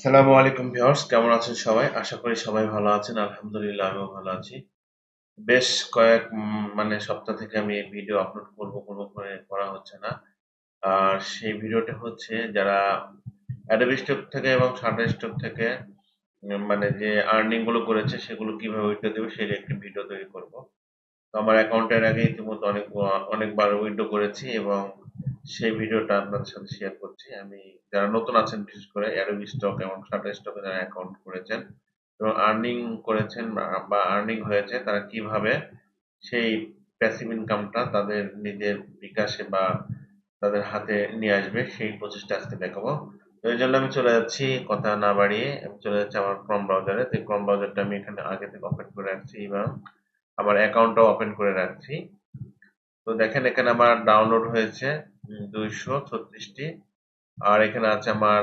আসসালামু আলাইকুম ভিউয়ার্স, কেমন আছেন সবাই? আশা করি সবাই ভালো আছেন। আলহামদুলিল্লাহ আমিও ভালো আছি। বেশ কয়েক সপ্তাহ থেকে আমি এই ভিডিও আপলোড করব করে করা হচ্ছে না। আর সেই ভিডিওটা হচ্ছে যারা Adobe Stock থেকে এবং Shutterstock থেকে যে আর্নিং গুলো করেছে সেগুলো কিভাবে উইথড্র দেবে সেই একটি ভিডিও তৈরি করব। তো আমার অ্যাকাউন্টের আগে ইতিমধ্যে অনেকবার উইথড্র করেছি এবং সেই ভিডিওটা আপনাদের সাথে শেয়ার করছি। আমি যারা নতুন আছেন বিশেষ করে Adobe Stock এবং Shutterstock এ যারা অ্যাকাউন্ট করেছেন এবং আর্নিং করেছেন বা আর্নিং হয়েছে তারা কিভাবে সেই প্যাসিভ ইনকামটা তাদের নিজের বিকাশে বা তাদের হাতে নিয়ে আসবে সেই প্রচেষ্টা আজকে দেখাবো। তো এই জন্য আমি চলে যাচ্ছি কথা না বাড়িয়ে আমি চলে যাচ্ছি আমার ক্রোম ব্রাউজারে। তো ক্রোম ব্রাউজারটা আমি এখানে আগে থেকে ওপেন করে রাখছি এবং আমার অ্যাকাউন্টটাও ওপেন করে রাখছি। তো দেখেন এখানে আমার ডাউনলোড হয়েছে 236টি আর এখানে আছে আমার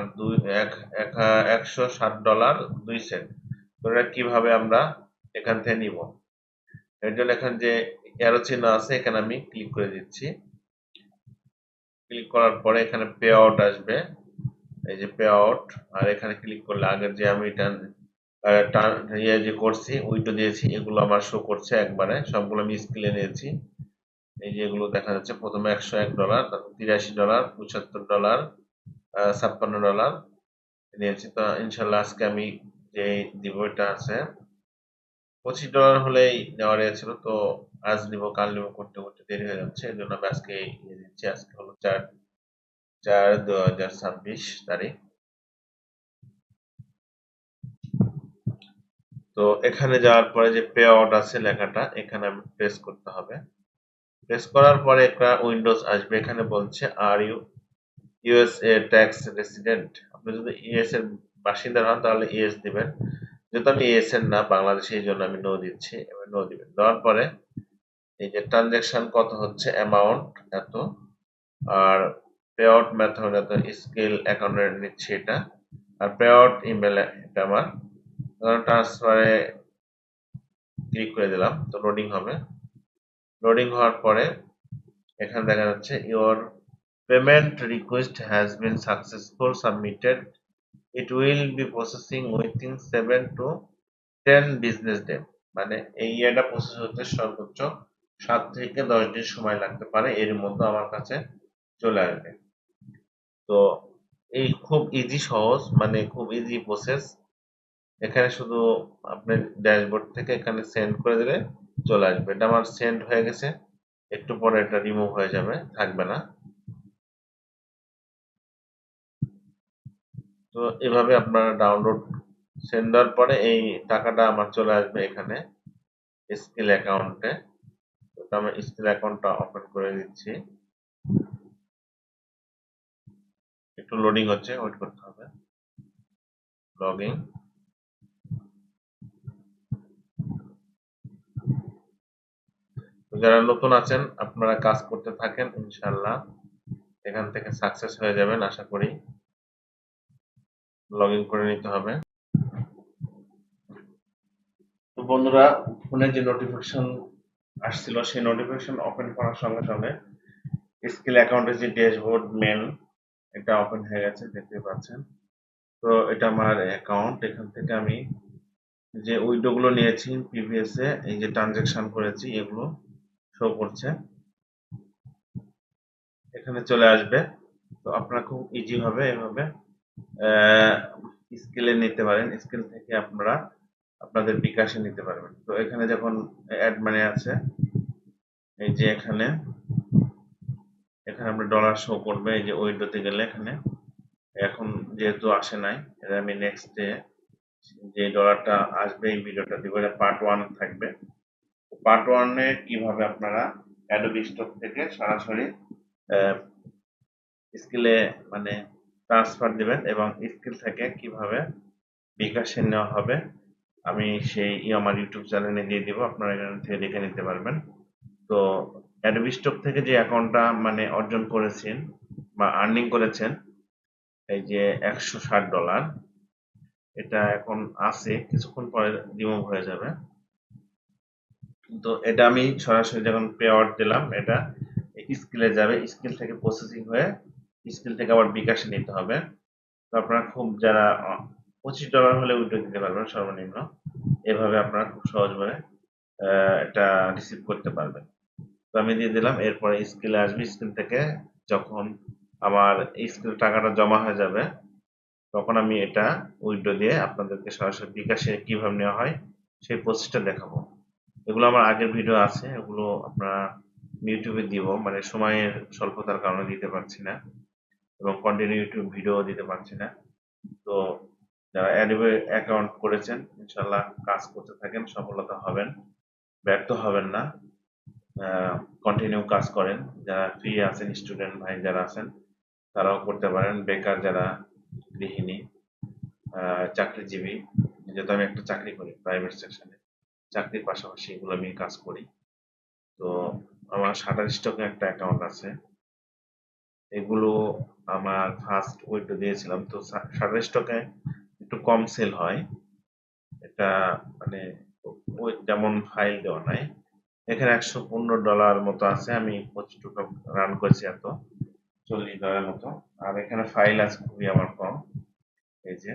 $160 তো এটা কিভাবে আমরা এখান থেকে নিব এর জন্য এখানে যে অ্যারো চিহ্ন আছে এখানে আমি ক্লিক করে দিচ্ছি। ক্লিক করার পরে এখানে পে আউট আসবে, এই যে পে আউট। আর এখানে ক্লিক করলে আগের যে আমি যে করছি উইথড্র দিয়েছি এগুলো আমার শো করছে একবারে সবগুলো আমি স্ক্রিনে নিয়েছি। এই যে এগুলো দেখা যাচ্ছে প্রথমে $101, তারপর $83, $75, $56 নিয়েছি। তো ইনশাল্লাহ আজকে আমি যে দিব এটা আছে $25 হলেই নেওয়ার ইয়ে ছিল। তো আজ নিব কাল নিব করতে করতে দেরি হয়ে যাচ্ছে, এই জন্য আমি আজকে ইয়ে দিচ্ছি। আজকে হলো 4/4/2026 তারিখ। তো এখানে যাওয়ার পরে যে পে আউট আছে লেখাটা এখানে আমি প্রেস করতে হবে। প্রেস করার পরে একটা উইন্ডোজ আসবে, এখানে বলছে are you USA tax resident. আপনি যদি ইউএস এর বাসিন্দা হন তাহলে ইয়েস দিবেন। যেহেতু আমি ইয়েস এর না বাংলাদেশী এই জন্য আমি নো দিচ্ছি। এবার নো দিবেন। দেওয়ার পরে এই যে ট্রানজাকশন কত হচ্ছে অ্যামাউন্ট এত, আর পে আউট মেথড এত, স্কেল অ্যাকাউন্টে নিচ্ছে এটা, আর পে আউট ইমেল এটা আমার ট্রান্সফারে ক্লিক করে দিলাম। তো লোডিং হবে। লোডিং হওয়ার পরে এখানে দেখা যাচ্ছে your payment request has been successful submitted, it will be processing within 7 to 10 business day. মানে এই ইয়েটা প্রসেস হতে সর্বোচ্চ 7 থেকে 10 দিন সময় লাগতে পারে, এর মধ্যে আমার কাছে চলে আসবে। তো এই খুব ইজি সহজ, খুব ইজি প্রসেস। এখানে শুধু আপনি ড্যাশবোর্ড থেকে এখানে সেন্ড করে দিলে চলে আসবে। এটা আমার সেন্ড হয়ে গেছে, একটু পরে এটা রিমুভ হয়ে যাবে, থাকবে না। তো এভাবে আপনারা ডাউনলোড সেন্ড দেওয়ার পরে এই টাকাটা আমার চলে আসবে এখানে স্কিল অ্যাকাউন্টে। তো আমি স্কিল অ্যাকাউন্টটা ওপেন করে দিচ্ছি। একটু লোডিং হচ্ছে, ওয়েট করতে হবে। লগইন। যারা নতুন আছেন আপনারা কাজ করতে থাকেন, ইনশাআল্লাহ এখান থেকে সাকসেস হয়ে যাবেন আশা করি। লগ ইন করে নিতে হবে। তো বন্ধুরা, ফোনে যে নোটিফিকেশন আসছিল সেই নোটিফিকেশন ওপেন করার সঙ্গে সঙ্গে স্কিল অ্যাকাউন্টের যে ড্যাশবোর্ড মেন এটা ওপেন হয়ে গেছে, দেখতে পাচ্ছেন। তো এটা আমার অ্যাকাউন্ট। এখান থেকে আমি যে উইন্ডো গুলো নিয়েছি প্রিভিয়াস এ, এই যে ট্রানজাকশন করেছি এগুলো শো করছে, এখানে চলে আসবে। তো আপনারা খুব ইজি ভাবে এভাবে স্কিলে নিতে পারেন। স্কিল থেকে আপনারা আপনাদের বিকাশে নিতে পারবেন। তো এখানে যখন অ্যাড মানি আছে, এই যে এখানে এখানে আমরা ডলার শো করবে। এই যে উইন্ডোতে গেলে এখানে এখন যেহেতু আসে নাই, এটা আমি নেক্সট ডে যে ডলারটা আসবে এই ভিডিওটা দিব, এটা পার্ট 1 থাকবে। পার্ট 1 এ কিভাবে আপনারা অ্যাডোবি স্টক থেকে সরাসরি স্কিলে ট্রান্সফার দিবেন এবং স্কিল থেকে কিভাবে বিকাশে নেওয়া হবে আমি সেই আমার ইউটিউব চ্যানেলে দিয়ে দিব, আপনারা এখান থেকে দেখে নিতে পারবেন। তো অ্যাডোবি স্টক থেকে যে অ্যাকাউন্টটা অর্জন করেছেন বা আর্নিং করেছেন, এই যে $160 এটা এখন আছে, কিছুক্ষণ পরে রিমুভ হয়ে যাবে। তো এটা আমি সরাসরি যখন পে আউট দিলাম এটা স্কিলে যাবে, স্কিল থেকে প্রসেসিং হয়ে স্কিল থেকে আবার বিকাশে নিতে হবে। তো আপনারা খুব যারা $25 হলে উইথড্র দিতে পারবেন সর্বনিম্ন। এভাবে আপনারা খুব সহজভাবে এটা রিসিভ করতে পারবেন। তো আমি দিয়ে দিলাম। এরপরে স্কিলে আসবে। স্কিল থেকে যখন আমার স্কিল টাকাটা জমা হয়ে যাবে তখন আমি এটা উইথড্র দিয়ে আপনাদেরকে সরাসরি বিকাশে কিভাবে নেওয়া হয় সেই প্রসেসটা দেখাবো। এগুলো আমার আগের ভিডিও আছে, এগুলো আপনারা ইউটিউবে দিব, মানে সময়ের স্বল্পতার কারণে দিতে পারছি না এবং কন্টিনিউ ইউটিউব ভিডিও দিতে পারছি না। তো যারা অ্যাডোবে অ্যাকাউন্ট করেছেন ইনশাল্লাহ কাজ করতে থাকেন, সফলতা হবেন, ব্যর্থ হবেন না। কন্টিনিউ কাজ করেন। যারা ফ্রি আছেন, স্টুডেন্ট ভাই যারা আছেন তারাও করতে পারেন। বেকার যারা, গৃহিণী, চাকরিজীবী, যেহেতু আমি একটা চাকরি করি প্রাইভেট সেকশনে, চাকরির পাশাপাশি এগুলো আমি কাজ করি। তো আমার শাটার স্টকে একটা অ্যাকাউন্ট আছে। এগুলো আমার ফার্স্ট উইথড্র দিয়েছিলাম। তো শাটার স্টকে একটু কম সেল হয়। এটা মানে ওই তেমন ফাইল দেওয়া নাই। এখানে $115 মতো আছে। আমি 25 রান করেছি, এত $40 মতো। আর এখানে ফাইল আছে খুবই আমার কম। এই যে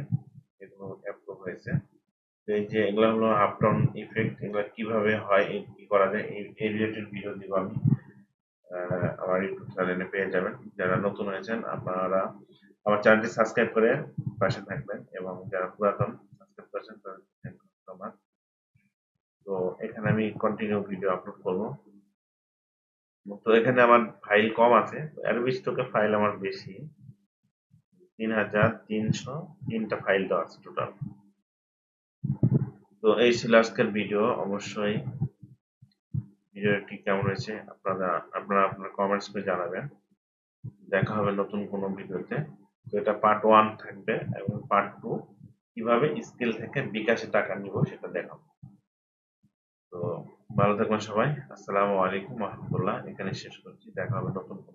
এগুলো অ্যাপ্রুভ হয়েছে। তো এই যে এগুলো হলো আপ ডাউন ইফেক্ট, এগুলো কিভাবে হয়, কি করা যায়, এই রিলেটেড ভিডিও দিব আমি। আমার ইউটিউব চ্যানেলে পেয়ে যাবেন। যারা নতুন হয়েছেন আপনারা আমার চ্যানেলটি সাবস্ক্রাইব করে পাশে থাকবেন এবং যারা পুরাতন সাবস্ক্রাইব করেছেন তাদেরকে thank you so much। তো এখানে আমি কন্টিনিউ ভিডিও আপলোড করবো। তো এখানে আমার ফাইল কম আছে, অ্যাডোবি স্টকে ফাইল আমার বেশি, 3303টা ফাইল দেওয়া আছে টোটাল। তো এই ছিল আজকের ভিডিও। অবশ্যই ভিডিওটি কেমন হয়েছে আপনারা আপনার কমেন্টস করে জানাবেন। দেখা হবে নতুন কোনো ভিডিওতে। তো এটা পার্ট 1 থাকবে এবং পার্ট 2 কিভাবে স্কিল থেকে বিকাশে টাকা নিব সেটা দেখাবো। তো ভালো থাকবেন সবাই। আসসালামু আলাইকুম ওয়া রাহমাতুল্লাহ। এখানে শেষ করছি। দেখা হবে নতুন কোনো